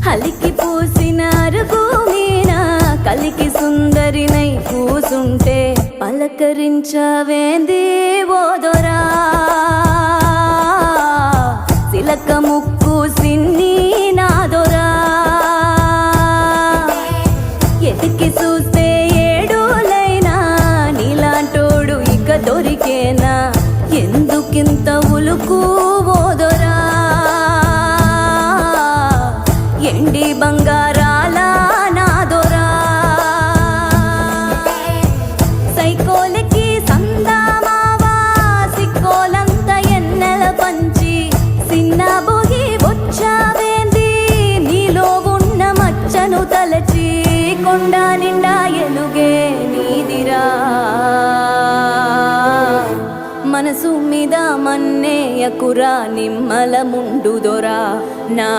హలికి పూసిన అరుగు మీన కలికి సుందరినై కూసుంటే పలకరించవేంది ఓదొరా సిలక ముక్కు సిన్ని నాదొరా ఎతికి చూస్తే ఏడులైనా నీలాంటోడు ఇక దొరికేనా ఎందుకింత ఉలుకు ఓదొరా ఎండి బంగారాల నాదొరా సైకోలకి సందామావా సిక్కోలంత ఎన్నెల పంచి సిన్న బొగి వచ్చావేంది నీలో ఉన్న మచ్చను తలచి కొండ నిండా ఎలుగే నీదిరా మనసు మీద మన్నేయకురా నిమ్మల ముండు దొరా నా